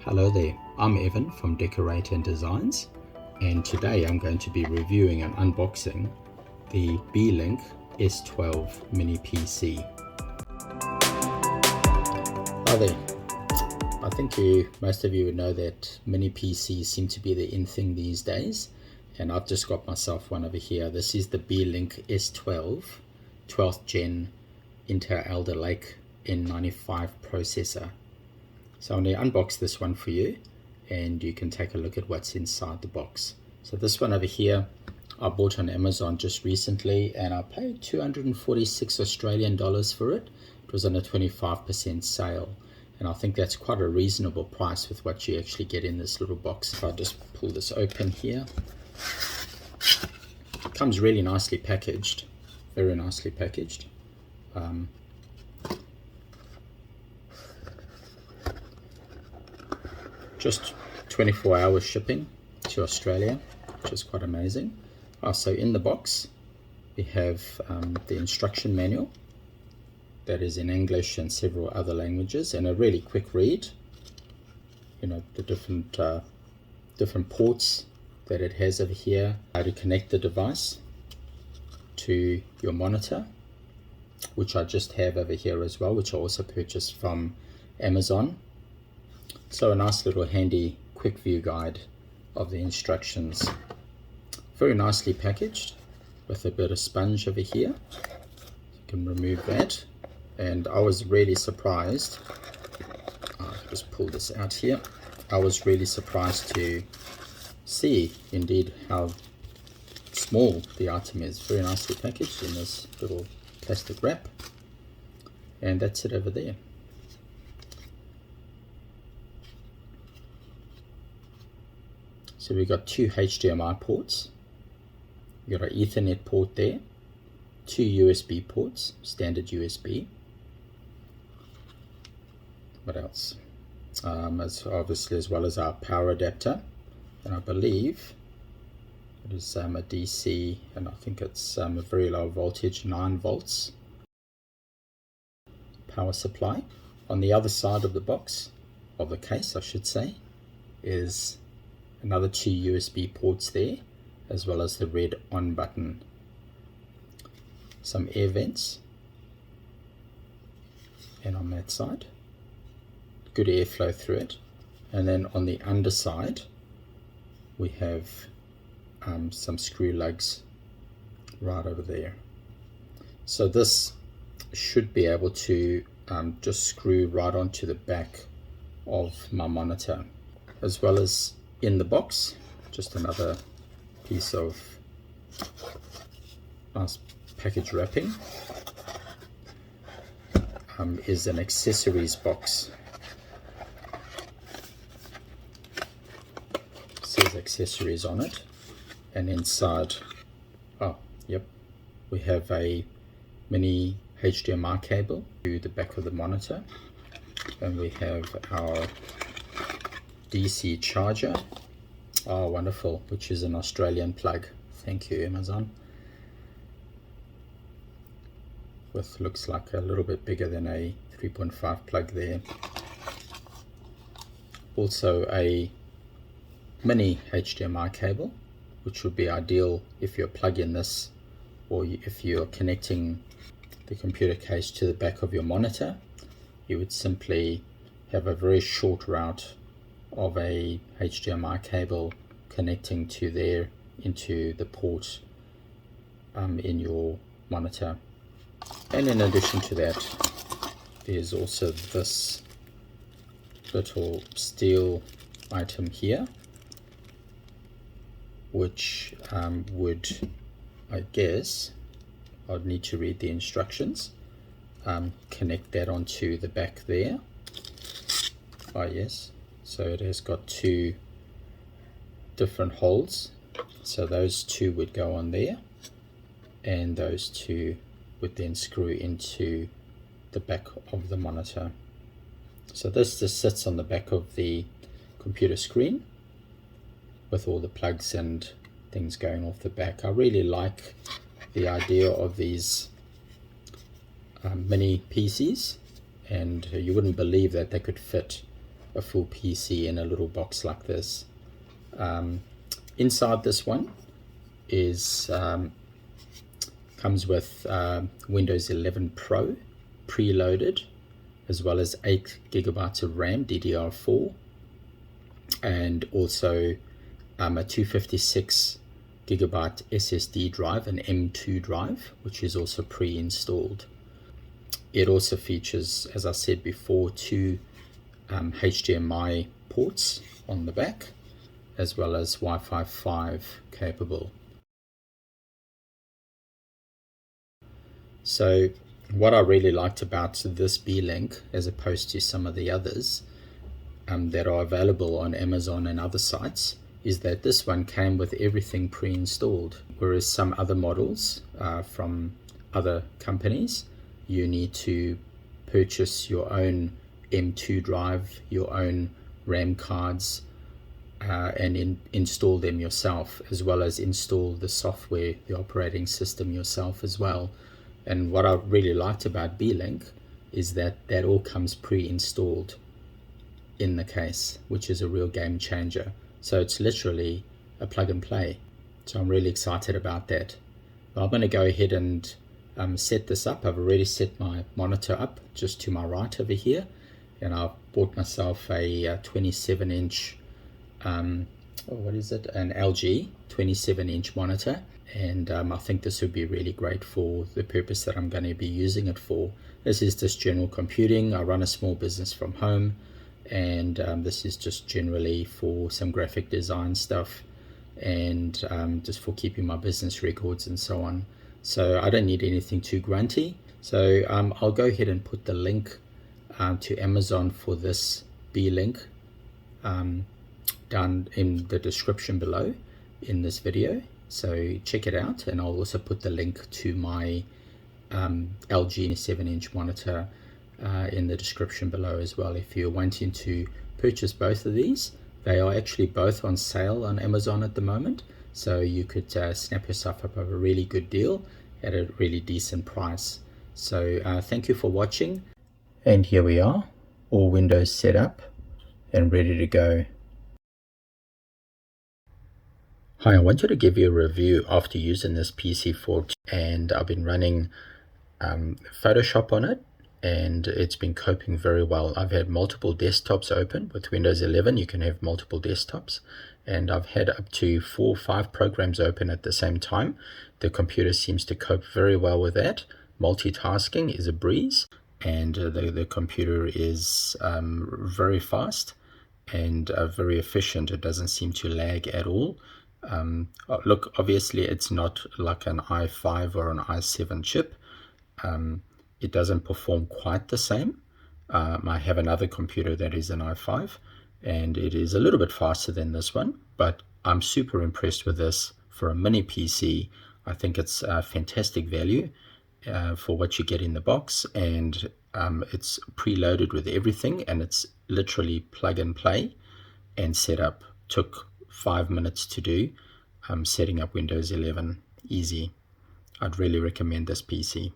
Hello there, I'm Evan from Decorate and Designs, and today I'm going to be reviewing and unboxing the Beelink S12 Mini PC. Hi there. I think most of you would know that mini PCs seem to be the in thing these days, and I've just got myself one over here. This is the Beelink S12 12th Gen Intel Alder Lake N95 processor. So I'm going to unbox this one for you, and you can take a look at what's inside the box. So this one over here I bought on Amazon just recently, and I paid 246 Australian dollars for it. It was on a 25% sale, and I think that's quite a reasonable price with what you actually get in this little box. If I just pull this open here, it comes really nicely packaged, very nicely packaged. Just 24 hours shipping to Australia, which is quite amazing. So in the box we have the instruction manual that is in English and several other languages, and a really quick read. You know, the different ports that it has over here, how to connect the device to your monitor, which I just have over here as well, which I also purchased from Amazon. So a nice little handy quick view guide of the instructions. Very nicely packaged with a bit of sponge over here. You can remove that. And I was really surprised. I'll just pull this out here. I was really surprised to see indeed how small the item is. Very nicely packaged in this little plastic wrap. And that's it over there. So we've got two HDMI ports, we've got an Ethernet port there, two USB ports, standard USB. What else? As well as our power adapter, and I believe it is a DC, and I think it's a very low voltage, 9 volts power supply. On the other side of the box, of the case I should say, is another two USB ports there, as well as the red on button. Some air vents, and on that side good airflow through it. And then on the underside we have some screw lugs right over there. So this should be able to just screw right onto the back of my monitor. As well as in the box, just another piece of nice package wrapping, is an accessories box. It says accessories on it, and inside, we have a mini HDMI cable to the back of the monitor, and we have our DC charger. Oh, wonderful, which is an Australian plug. Thank you, Amazon. With looks like a little bit bigger than a 3.5 plug there. Also a mini HDMI cable, which would be ideal if you're plugging this, or if you're connecting the computer case to the back of your monitor. You would simply have a very short route of a HDMI cable connecting to there into the port in your monitor. And in addition to that, there's also this little steel item here, which would, I guess, I'd need to read the instructions, connect that onto the back there. Oh yes, so it has got two different holes, so those two would go on there, and those two would then screw into the back of the monitor. So this just sits on the back of the computer screen with all the plugs and things going off the back. I really like the idea of these mini PCs, and you wouldn't believe that they could fit a full PC in a little box like this. Inside this one is comes with Windows 11 Pro preloaded, as well as 8 gigabytes of RAM DDR4, and also a 256 gigabyte SSD drive, an M2 drive, which is also pre-installed. It also features, as I said before, 2 HDMI ports on the back, as well as Wi-Fi 5 capable. So what I really liked about this Beelink, as opposed to some of the others that are available on Amazon and other sites, is that this one came with everything pre-installed, whereas some other models from other companies, you need to purchase your own M2 drive, your own RAM cards, and install them yourself, as well as install the software, the operating system yourself as well. And what I really liked about Beelink is that that all comes pre-installed in the case, which is a real game changer. So it's literally a plug and play. So I'm really excited about that. But I'm going to go ahead and set this up. I've already set my monitor up just to my right over here, and I've bought myself a 27-inch what is it, an LG 27-inch monitor, and I think this would be really great for the purpose that I'm going to be using it for. This is just general computing. I run a small business from home, and this is just generally for some graphic design stuff, and just for keeping my business records and so on. So I don't need anything too grunty. So I'll go ahead and put the link to Amazon for this Beelink down in the description below in this video, so check it out. And I'll also put the link to my LG 7-inch monitor in the description below as well, if you're wanting to purchase both of these. They are actually both on sale on Amazon at the moment, so you could snap yourself up a really good deal at a really decent price. So thank you for watching, and here we are, all Windows set up and ready to go. Hi, I wanted to give you a review after using this PC for, and I've been running Photoshop on it, and it's been coping very well. I've had multiple desktops open. With Windows 11 you can have multiple desktops, and I've had up to 4 or 5 programs open at the same time. The computer seems to cope very well with that. Multitasking is a breeze, and the computer is very fast and very efficient. It doesn't seem to lag at all. Look, obviously it's not like an i5 or an i7 chip. It doesn't perform quite the same. I have another computer that is an i5, and it is a little bit faster than this one, but I'm super impressed with this for a mini PC. I think it's fantastic value for what you get in the box, and it's preloaded with everything, and it's literally plug and play and set up. Took 5 minutes to do. Setting up Windows 11, easy. I'd really recommend this PC.